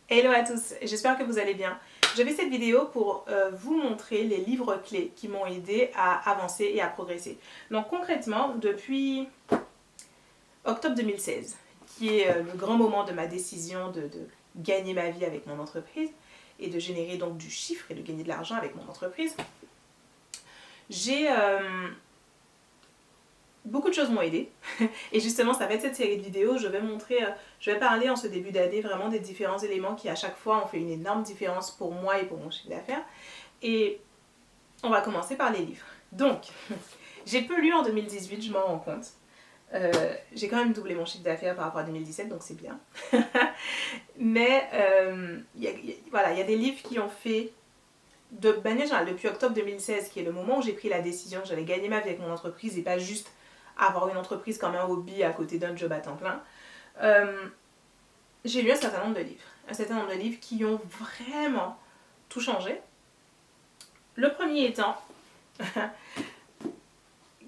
Hello à tous, j'espère que vous allez bien. Je fais cette vidéo pour vous montrer les livres clés qui m'ont aidé à avancer et à progresser. Donc concrètement, depuis octobre 2016, qui est le grand moment de ma décision de gagner ma vie avec mon entreprise et de générer donc du chiffre et de gagner de l'argent avec mon entreprise, j'ai beaucoup de choses m'ont aidé et justement ça va être cette série de vidéos, je vais parler en ce début d'année vraiment des différents éléments qui à chaque fois ont fait une énorme différence pour moi et pour mon chiffre d'affaires. Et on va commencer par les livres. Donc, j'ai peu lu en 2018, je m'en rends compte. J'ai quand même doublé mon chiffre d'affaires par rapport à 2017, donc c'est bien. Mais voilà, il y a des livres qui ont fait, de manière générale, depuis octobre 2016, qui est le moment où j'ai pris la décision que j'allais gagner ma vie avec mon entreprise et pas juste avoir une entreprise comme un hobby à côté d'un job à temps plein, j'ai lu un certain nombre de livres. Un certain nombre de livres qui ont vraiment tout changé. Le premier étant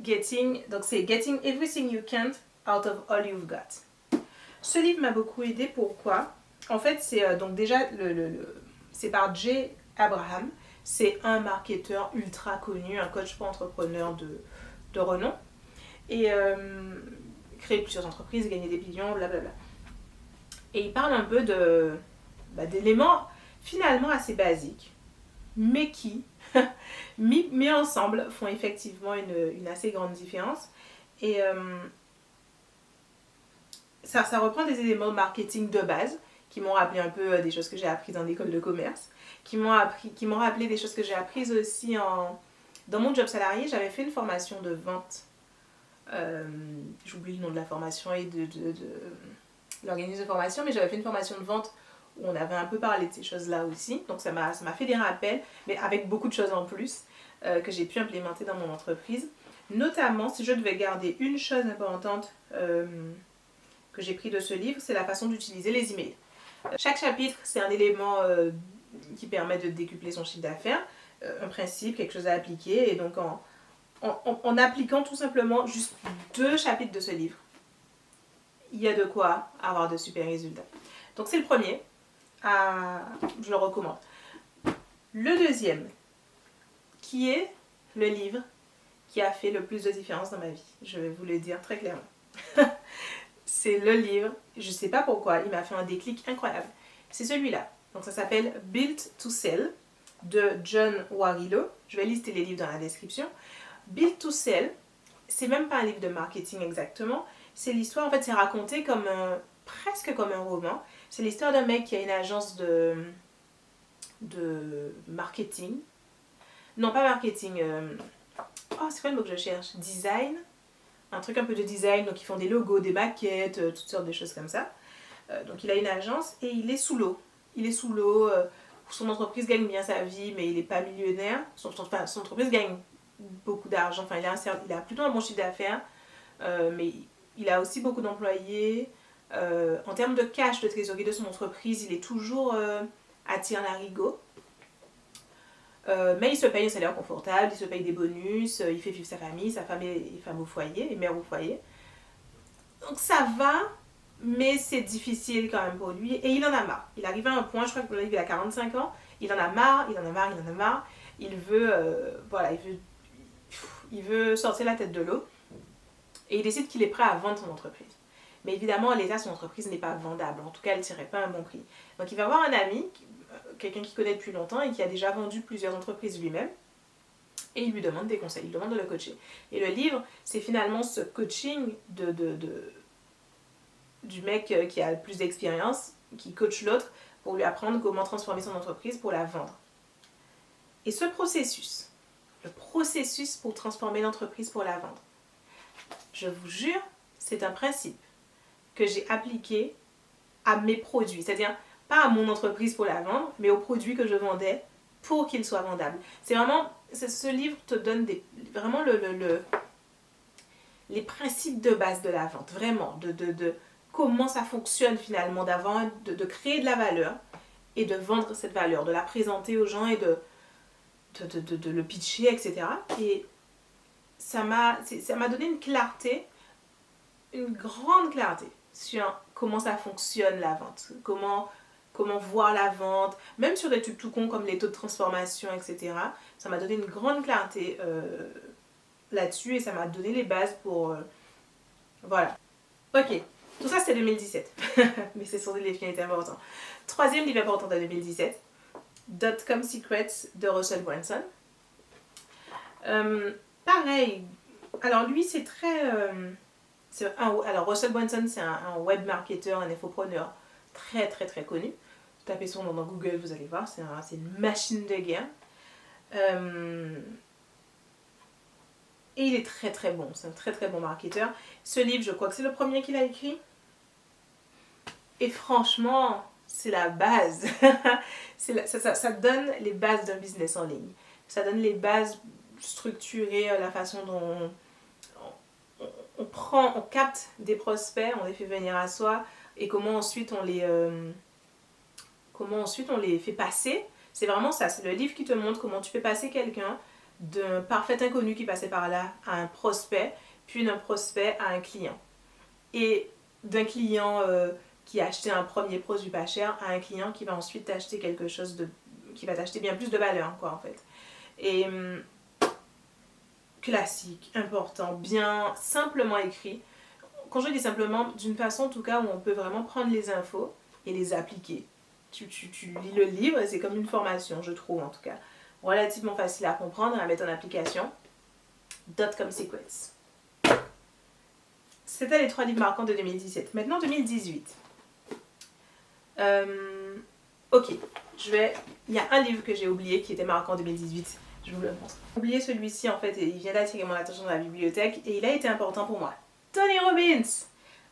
donc c'est Getting Everything You Can't Out of All You've Got. Ce livre m'a beaucoup aidé. Pourquoi? En fait, c'est donc déjà c'est par Jay Abraham. C'est un marketeur ultra connu, un coach pour entrepreneurs de renom. Et créer plusieurs entreprises, gagner des millions, blablabla. Et il parle un peu d'éléments finalement assez basiques, mais qui, mis ensemble, font effectivement une assez grande différence. Et ça reprend des éléments de marketing de base, qui m'ont rappelé un peu des choses que j'ai apprises en école de commerce, qui m'ont rappelé des choses que j'ai apprises aussi dans mon job salarié. J'avais fait une formation de vente. J'oublie le nom de la formation et de l'organisme de formation, mais j'avais fait une formation de vente où on avait un peu parlé de ces choses-là aussi. Donc ça m'a fait des rappels, mais avec beaucoup de choses en plus que j'ai pu implémenter dans mon entreprise. Notamment, si je devais garder une chose importante que j'ai pris de ce livre, c'est la façon d'utiliser les emails. Chaque chapitre, c'est un élément qui permet de décupler son chiffre d'affaires, un principe, quelque chose à appliquer, et donc en appliquant tout simplement juste 2 chapitres de ce livre, il y a de quoi avoir de super résultats. Donc c'est le premier, je le recommande. Le deuxième, qui est le livre qui a fait le plus de différence dans ma vie, je vais vous le dire très clairement. C'est le livre, je ne sais pas pourquoi, il m'a fait un déclic incroyable. C'est celui-là. Donc ça s'appelle Built to Sell de John Warrillow. Je vais lister les livres dans la description. Built to Sell, c'est même pas un livre de marketing exactement. C'est l'histoire, en fait, c'est raconté presque comme un roman. C'est l'histoire d'un mec qui a une agence de marketing. Non, pas marketing. C'est quoi le mot que je cherche? Design. Un truc un peu de design. Donc, ils font des logos, des maquettes, toutes sortes de choses comme ça. Donc, il a une agence et il est sous l'eau. Son entreprise gagne bien sa vie, mais il n'est pas millionnaire. Son entreprise gagne beaucoup d'argent. Enfin, il a plutôt un bon chiffre d'affaires. Mais il a aussi beaucoup d'employés. En termes de cash, de trésorerie de son entreprise, il est toujours à tire-larigot. Mais il se paye un salaire confortable, il se paye des bonus, il fait vivre sa femme est femme au foyer, et mère au foyer. Donc ça va, mais c'est difficile quand même pour lui. Et il en a marre. Il arrive à un point, je crois qu'il a 45 ans, il en a marre. Il veut sortir la tête de l'eau. Et il décide qu'il est prêt à vendre son entreprise. Mais évidemment, à l'état, son entreprise n'est pas vendable. En tout cas, elle ne tirait pas un bon prix. Donc il va voir un ami, quelqu'un qu'il connaît depuis longtemps et qui a déjà vendu plusieurs entreprises lui-même. Et il lui demande des conseils, il lui demande de le coacher. Et le livre, c'est finalement ce coaching du mec qui a le plus d'expérience, qui coach l'autre pour lui apprendre comment transformer son entreprise pour la vendre. Et ce processus, le processus pour transformer l'entreprise pour la vendre, je vous jure, c'est un principe que j'ai appliqué à mes produits. C'est-à-dire, pas à mon entreprise pour la vendre, mais aux produits que je vendais pour qu'ils soient vendables. Ce livre te donne vraiment les principes de base de la vente. Vraiment, de comment ça fonctionne finalement, de créer de la valeur et de vendre cette valeur, de la présenter aux gens et de le pitcher, etc. Et ça m'a donné une clarté, une grande clarté sur comment ça fonctionne la vente, comment comment voir la vente, même sur des trucs tout cons comme les taux de transformation, etc. Ça m'a donné une grande clarté là-dessus et ça m'a donné les bases pour... voilà. Ok, tout ça c'est 2017, mais c'est sur des livres qui ont été importants. Troisième livre important de 2017, Dot-com Secrets de Russell Brunson. Pareil, alors lui c'est très... alors Russell Brunson c'est un web marketeur, un infopreneur très très très connu. Tapez son nom dans Google, vous allez voir, c'est une machine de guerre. Et il est très très bon, c'est un très très bon marketeur. Ce livre, je crois que c'est le premier qu'il a écrit. Et franchement, c'est la base. Ça donne les bases d'un business en ligne. Ça donne les bases structurées, la façon dont on capte des prospects, on les fait venir à soi et comment ensuite on les fait passer. C'est vraiment ça, c'est le livre qui te montre comment tu fais passer quelqu'un d'un parfait inconnu qui passait par là à un prospect, puis d'un prospect à un client. Et d'un client qui a acheté un premier produit pas cher à un client qui va ensuite t'acheter quelque chose qui va t'acheter bien plus de valeur, quoi, en fait. Et classique, important, bien simplement écrit. Quand je dis simplement, d'une façon en tout cas où on peut vraiment prendre les infos et les appliquer. Tu lis le livre et c'est comme une formation, je trouve en tout cas. Relativement facile à comprendre et à mettre en application. Dot-com Secrets. C'était les 3 livres marquants de 2017. Maintenant 2018. Ok, il y a un livre que j'ai oublié qui était marquant en 2018. Je vous le montre. J'ai oublié celui-ci en fait et il vient d'attirer mon attention dans la bibliothèque et il a été important pour moi. Tony Robbins,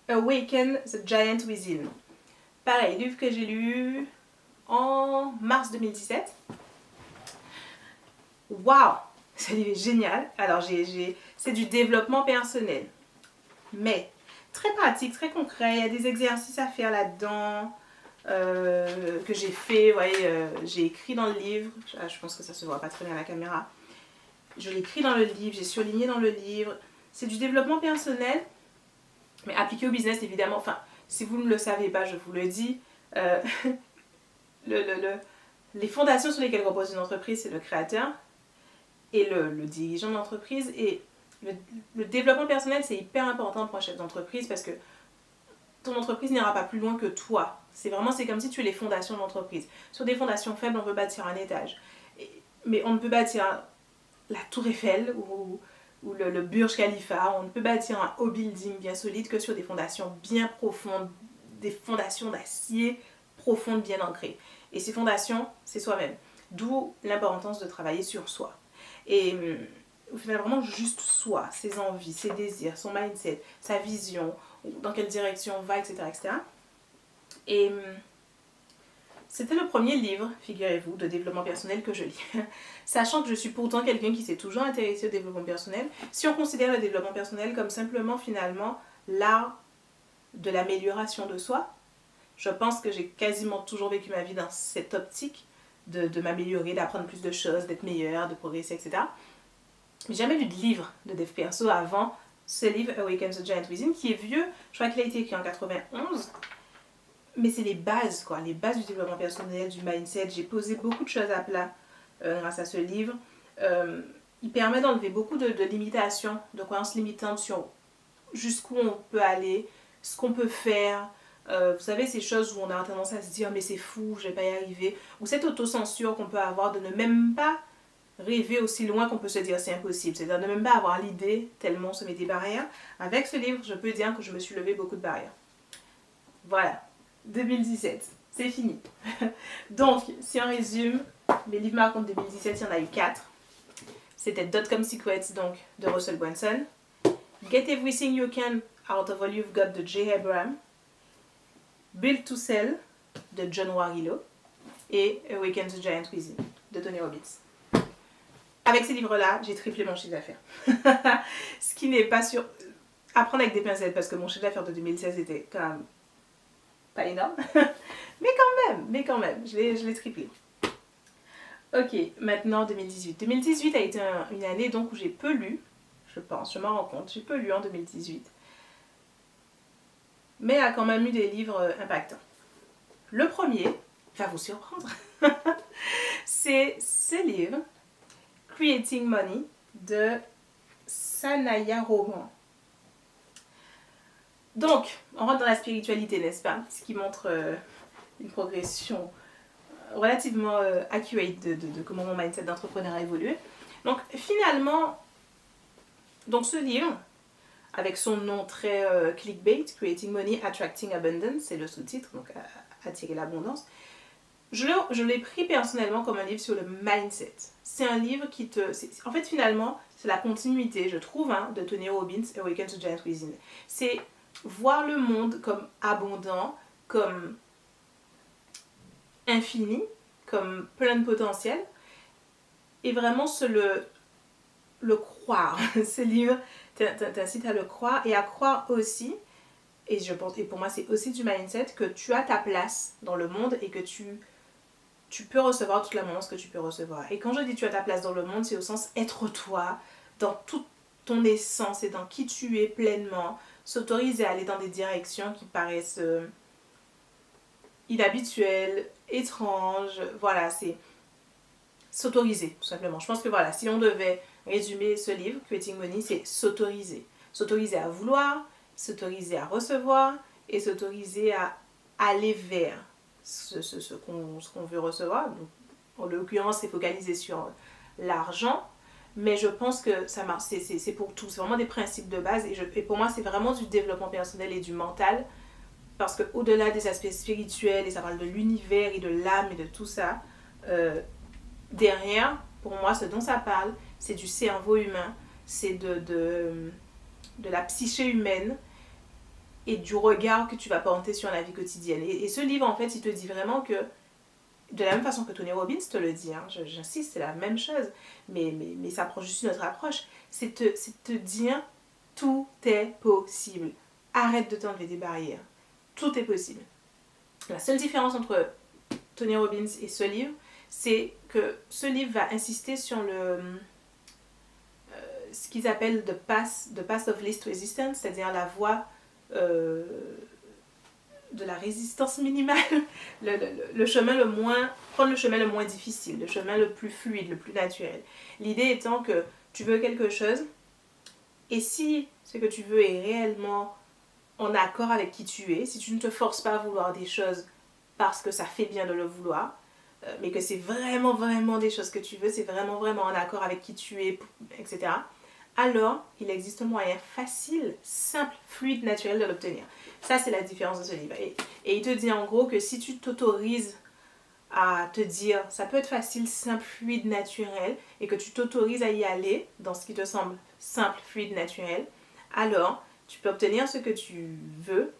Awaken the Giant Within. Pareil, livre que j'ai lu en mars 2017. Waouh, ce livre est génial. Alors c'est du développement personnel, mais très pratique, très concret. Il y a des exercices à faire là-dedans que j'ai fait. Vous voyez, j'ai écrit dans le livre. Je pense que ça se voit pas très bien à la caméra. Je l'ai écrit dans le livre, j'ai surligné dans le livre. C'est du développement personnel, mais appliqué au business évidemment. Enfin, si vous ne le savez pas, je vous le dis. Les fondations sur lesquelles repose une entreprise, c'est le créateur et le dirigeant de l'entreprise. Et le développement personnel, c'est hyper important pour un chef d'entreprise parce que ton entreprise n'ira pas plus loin que toi. C'est comme si tu es les fondations de l'entreprise. Sur des fondations faibles, on peut bâtir un étage. Mais on ne peut bâtir la tour Eiffel ou le Burj Khalifa. On ne peut bâtir un haut building bien solide que sur des fondations bien profondes, des fondations d'acier profondes, bien ancrées. Et ces fondations, c'est soi-même. D'où l'importance de travailler sur soi. Et au final, vraiment juste soi, ses envies, ses désirs, son mindset, sa vision, dans quelle direction on va, etc. etc. Et c'était le premier livre, figurez-vous, de développement personnel que je lis. Sachant que je suis pourtant quelqu'un qui s'est toujours intéressé au développement personnel. Si on considère le développement personnel comme simplement, finalement, l'art de l'amélioration de soi, je pense que j'ai quasiment toujours vécu ma vie dans cette optique de m'améliorer, d'apprendre plus de choses, d'être meilleure, de progresser, etc. Mais j'ai jamais lu de livre de dev perso avant ce livre Awaken the Giant Within, qui est vieux. Je crois qu'il a été écrit en 91. Mais c'est les bases, quoi, les bases du développement personnel, du mindset. J'ai posé beaucoup de choses à plat grâce à ce livre. Il permet d'enlever beaucoup de limitations, de croyances limitantes sur jusqu'où on peut aller, ce qu'on peut faire. Vous savez, ces choses où on a tendance à se dire mais c'est fou, je vais pas y arriver. Ou cette autocensure qu'on peut avoir de ne même pas rêver aussi loin qu'on peut se dire c'est impossible. C'est-à-dire de ne même pas avoir l'idée tellement on se met des barrières. Avec ce livre, je peux dire que je me suis levé beaucoup de barrières. Voilà. 2017, c'est fini. Donc, si on résume, les livres marquants de 2017, il y en a eu 4. C'était Dot-com Secrets, donc, de Russell Brunson. Get Everything You Can Out of All You've Got de Jay Abraham. Build to Sell de John Warrillow. Et Awaken the Giant Within de Tony Robbins. Avec ces livres-là, j'ai triplé mon chiffre d'affaires. Ce qui n'est pas sûr... Apprendre avec des pincettes, parce que mon chiffre d'affaires de 2016 était quand même pas énorme, mais quand même, je l'ai triplé. Ok, maintenant 2018. 2018 a été une année donc où j'ai peu lu, je pense, je m'en rends compte, j'ai peu lu en 2018, mais a quand même eu des livres impactants. Le premier, va vous surprendre. C'est ce livre, Creating Money, de Sanaya Roman. Donc, on rentre dans la spiritualité, n'est-ce pas? Ce qui montre une progression relativement accurate de comment mon mindset d'entrepreneur a évolué. Donc, finalement, donc ce livre, avec son nom très clickbait, Creating Money, Attracting Abundance, c'est le sous-titre, donc attirer l'abondance. Je l'ai pris personnellement comme un livre sur le mindset. C'est un livre qui te... En fait, finalement, c'est la continuité, je trouve, hein, de Tony Robbins, Awaken to Giant Within. C'est voir le monde comme abondant, comme infini, comme plein de potentiel, et vraiment le croire. Ce livre t'incite à le croire et à croire aussi, et pour moi c'est aussi du mindset, que tu as ta place dans le monde et que tu peux recevoir toute l'abondance que tu peux recevoir. Et quand je dis tu as ta place dans le monde, c'est au sens être toi, dans toute ton essence et dans qui tu es pleinement, s'autoriser à aller dans des directions qui paraissent inhabituelles, étranges, voilà, c'est s'autoriser tout simplement. Je pense que voilà, si on devait résumer ce livre, Creating Money, c'est s'autoriser. S'autoriser à vouloir, s'autoriser à recevoir et s'autoriser à aller vers ce qu'on veut recevoir. Donc, en l'occurrence, c'est focalisé sur l'argent, mais je pense que ça marche, c'est pour tout. C'est vraiment des principes de base et pour moi, c'est vraiment du développement personnel et du mental, parce qu'au-delà des aspects spirituels, et ça parle de l'univers et de l'âme et de tout ça, derrière, pour moi, ce dont ça parle, c'est du cerveau humain, c'est de la psyché humaine et du regard que tu vas porter sur la vie quotidienne. Et ce livre, en fait, il te dit vraiment que, de la même façon que Tony Robbins te le dit, hein, j'insiste, c'est la même chose, mais ça prend juste une autre approche, c'est te dire tout est possible. Arrête de t'enlever des barrières. Tout est possible. La seule différence entre Tony Robbins et ce livre, c'est que ce livre va insister sur ce qu'ils appellent the path of least resistance, c'est-à-dire la voie de la résistance minimale, le chemin le moins, prendre le chemin le moins difficile, le chemin le plus fluide, le plus naturel. L'idée étant que tu veux quelque chose, et si ce que tu veux est réellement en accord avec qui tu es, si tu ne te forces pas à vouloir des choses parce que ça fait bien de le vouloir, mais que c'est vraiment, vraiment des choses que tu veux, c'est vraiment, vraiment en accord avec qui tu es, etc., alors il existe un moyen facile, simple, fluide, naturel de l'obtenir. Ça, c'est la différence de ce livre. Et il te dit en gros que si tu t'autorises à te dire ça peut être facile, simple, fluide, naturel, et que tu t'autorises à y aller dans ce qui te semble simple, fluide, naturel, alors tu peux obtenir ce que tu veux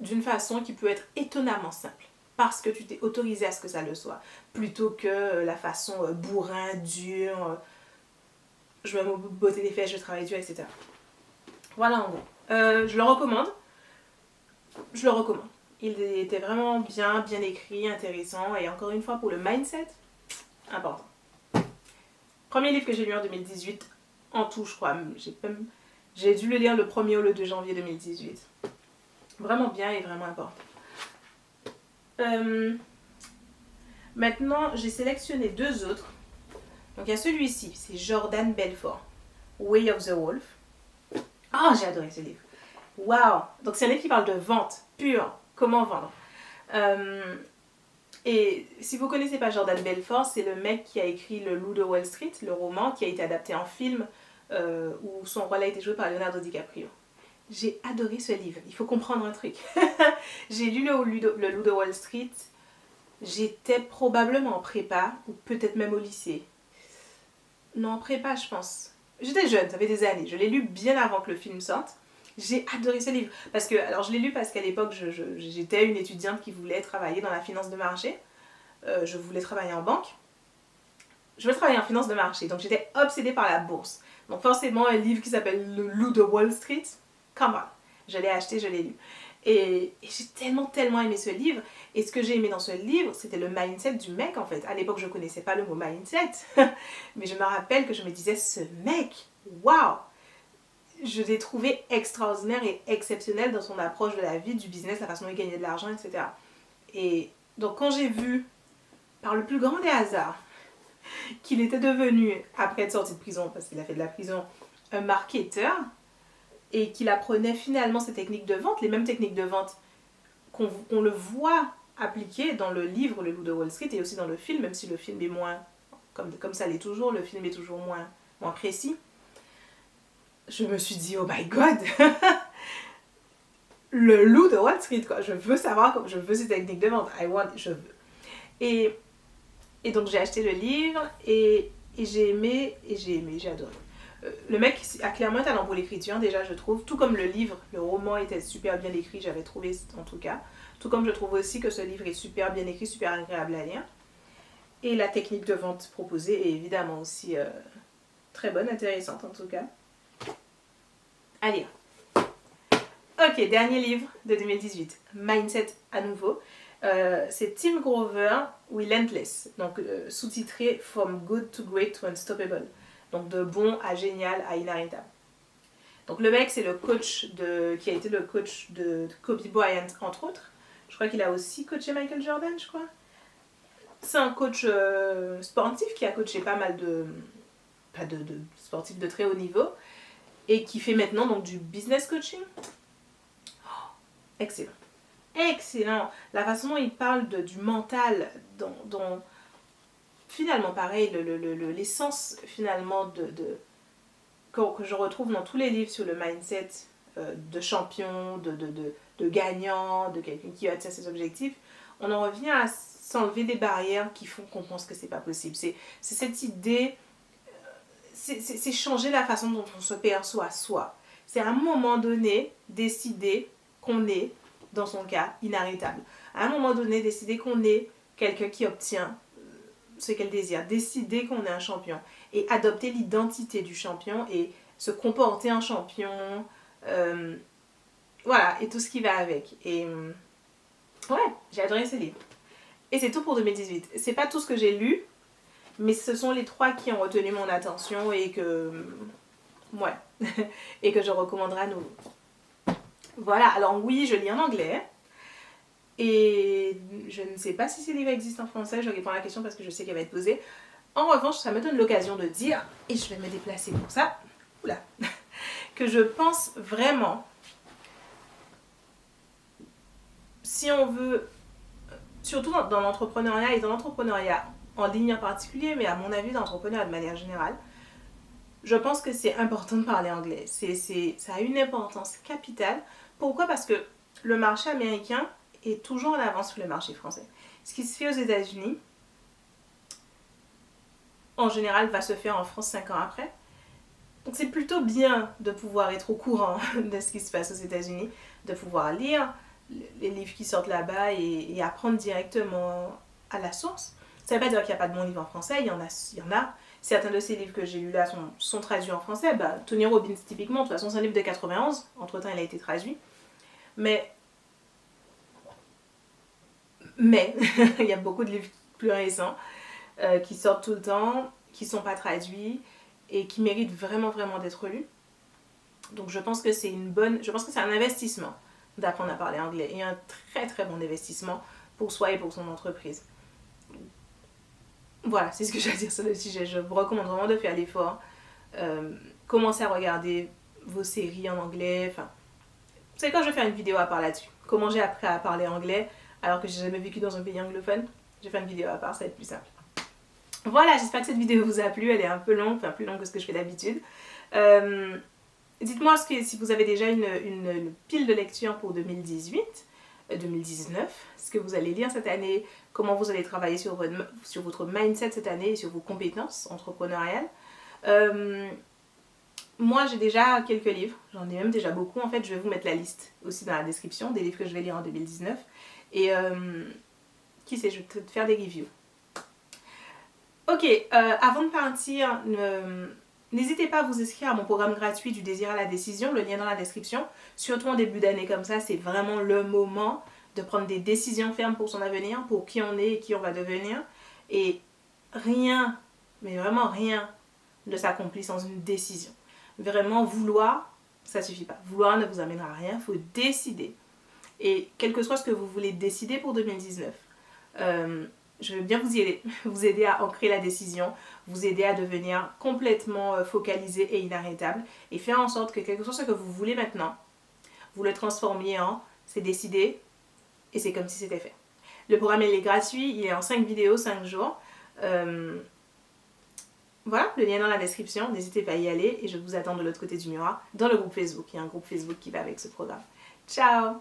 d'une façon qui peut être étonnamment simple. Parce que tu t'es autorisé à ce que ça le soit, plutôt que la façon bourrin, dure, je vais me botter les fesses, je travaille dur, etc. Voilà en gros. Je le recommande. Je le recommande. Il était vraiment bien écrit, intéressant, et encore une fois, pour le mindset, important. Premier livre que j'ai lu en 2018, en tout je crois. J'ai dû le lire le 1er ou le 2 janvier 2018. Vraiment bien et vraiment important. Maintenant, j'ai sélectionné deux autres. Donc il y a celui-ci, c'est Jordan Belfort, Way of the Wolf. Oh, j'ai adoré ce livre. Waouh! Donc c'est un livre qui parle de vente pure, comment vendre. Et si vous ne connaissez pas Jordan Belfort, c'est le mec qui a écrit Le Loup de Wall Street, le roman qui a été adapté en film, où son rôle a été joué par Leonardo DiCaprio. J'ai adoré ce livre, il faut comprendre un truc. J'ai lu le Loup de Wall Street, j'étais probablement en prépa, ou peut-être même au lycée. Non, en prépa je pense. J'étais jeune, ça fait des années, je l'ai lu bien avant que le film sorte. J'ai adoré ce livre, parce que, alors je l'ai lu parce qu'à l'époque j'étais une étudiante qui voulait travailler dans la finance de marché. Je voulais travailler en banque. Je voulais travailler en finance de marché, donc j'étais obsédée par la bourse. Donc forcément un livre qui s'appelle Le Loup de Wall Street, come on, je l'ai acheté, je l'ai lu. Et j'ai tellement aimé ce livre. Et ce que j'ai aimé dans ce livre, c'était le mindset du mec en fait. À l'époque, je ne connaissais pas le mot mindset. Mais je me rappelle que je me disais, ce mec, waouh! Je l'ai trouvé extraordinaire et exceptionnel dans son approche de la vie, du business, la façon de gagner de l'argent, etc. Et donc quand j'ai vu, par le plus grand des hasards, qu'il était devenu, après être sorti de prison, parce qu'il a fait de la prison, un marketeur, et qu'il apprenait finalement ces techniques de vente, les mêmes techniques de vente qu'on le voit appliquer dans le livre Le Loup de Wall Street et aussi dans le film, même si le film est moins, comme ça l'est toujours, le film est toujours moins précis. Je me suis dit, oh my god, le Loup de Wall Street, quoi. Je veux savoir, je veux ces techniques de vente, je veux. Et donc j'ai acheté le livre et j'ai aimé, j'ai adoré. Le mec a clairement un talent pour l'écriture, déjà je trouve, tout comme le livre, le roman était super bien écrit, j'avais trouvé en tout cas, tout comme je trouve aussi que ce livre est super bien écrit, super agréable à lire. Et la technique de vente proposée est évidemment aussi très bonne, intéressante en tout cas. À lire. Ok, dernier livre de 2018, Mindset à nouveau. C'est Tim Grover, Relentless, donc sous-titré From Good to Great to Unstoppable. Donc de bon à génial à inarrêtable. Donc le mec, c'est le coach qui a été le coach de Kobe Bryant, entre autres. Je crois qu'il a aussi coaché Michael Jordan, je crois. C'est un coach sportif qui a coaché pas mal de sportifs de très haut niveau et qui fait maintenant donc du business coaching. Oh, excellent. Excellent. La façon dont il parle du mental, dont finalement pareil, l'essence finalement que je retrouve dans tous les livres sur le mindset de champion, de gagnant, de quelqu'un qui atteint ses objectifs, on en revient à s'enlever des barrières qui font qu'on pense que c'est pas possible. C'est cette idée, c'est changer la façon dont on se perçoit soi. C'est à un moment donné décider qu'on est, dans son cas, inarrêtable. À un moment donné décider qu'on est quelqu'un qui obtient ce qu'elle désire, décider qu'on est un champion et adopter l'identité du champion et se comporter en champion, voilà, et tout ce qui va avec. Et ouais, j'ai adoré ce livre. Et c'est tout pour 2018. C'est pas tout ce que j'ai lu, mais ce sont les 3 qui ont retenu mon attention et que ouais, et que je recommanderais à nouveau. Voilà, alors oui, je lis en anglais. Et je ne sais pas si ces livres existent en français, je réponds à la question parce que je sais qu'elle va être posée. En revanche, ça me donne l'occasion de dire, et je vais me déplacer pour ça, oula, que je pense vraiment, si on veut, surtout dans l'entrepreneuriat et dans l'entrepreneuriat en ligne en particulier, mais à mon avis dans l'entrepreneuriat de manière générale, je pense que c'est important de parler anglais. Ça a une importance capitale. Pourquoi ? Parce que le marché américain est toujours en avance sur le marché français. Ce qui se fait aux États-Unis, en général, va se faire en France 5 ans après. Donc c'est plutôt bien de pouvoir être au courant de ce qui se passe aux États-Unis, de pouvoir lire les livres qui sortent là-bas et apprendre directement à la source. Ça ne veut pas dire qu'il n'y a pas de bons livres en français, il y en a. Certains de ces livres que j'ai lus là sont traduits en français. Tony Robbins, typiquement, de toute façon, c'est un livre de 91. Entre-temps, il a été traduit. Mais il y a beaucoup de livres plus récents qui sortent tout le temps, qui ne sont pas traduits et qui méritent vraiment, vraiment d'être lus. Donc je pense que c'est un investissement d'apprendre à parler anglais et un très, très bon investissement pour soi et pour son entreprise. Voilà, c'est ce que j'ai à dire sur le sujet. Je vous recommande vraiment de faire l'effort. Commencez à regarder vos séries en anglais. Enfin, vous savez quoi, je vais faire une vidéo à part là-dessus. Comment j'ai appris à parler anglais alors que j'ai jamais vécu dans un pays anglophone. Je vais faire une vidéo à part, ça va être plus simple. Voilà, j'espère que cette vidéo vous a plu. Elle est un peu longue, enfin plus longue que ce que je fais d'habitude. Dites-moi si vous avez déjà une pile de lecture pour 2018. 2019, ce que vous allez lire cette année, comment vous allez travailler sur votre mindset cette année et sur vos compétences entrepreneuriales. Moi, j'ai déjà quelques livres, j'en ai même déjà beaucoup. En fait, je vais vous mettre la liste aussi dans la description des livres que je vais lire en 2019. Et qui sait, je vais peut-être faire des reviews. Ok, avant de partir, n'hésitez pas à vous inscrire à mon programme gratuit du désir à la décision, le lien dans la description. Surtout en début d'année comme ça, c'est vraiment le moment de prendre des décisions fermes pour son avenir, pour qui on est et qui on va devenir. Et rien, mais vraiment rien, ne s'accomplit sans une décision. Vraiment, vouloir, ça suffit pas. Vouloir ne vous amènera à rien, il faut décider. Et quel que soit ce que vous voulez décider pour 2019, je veux bien vous y aider, vous aider à ancrer la décision, vous aider à devenir complètement focalisé et inarrêtable et faire en sorte que quel que soit ce que vous voulez maintenant, vous le transformiez en c'est décidé et c'est comme si c'était fait. Le programme il est gratuit, il est en 5 vidéos, 5 jours. Voilà, le lien est dans la description, n'hésitez pas à y aller et je vous attends de l'autre côté du miroir dans le groupe Facebook. Il y a un groupe Facebook qui va avec ce programme. Ciao!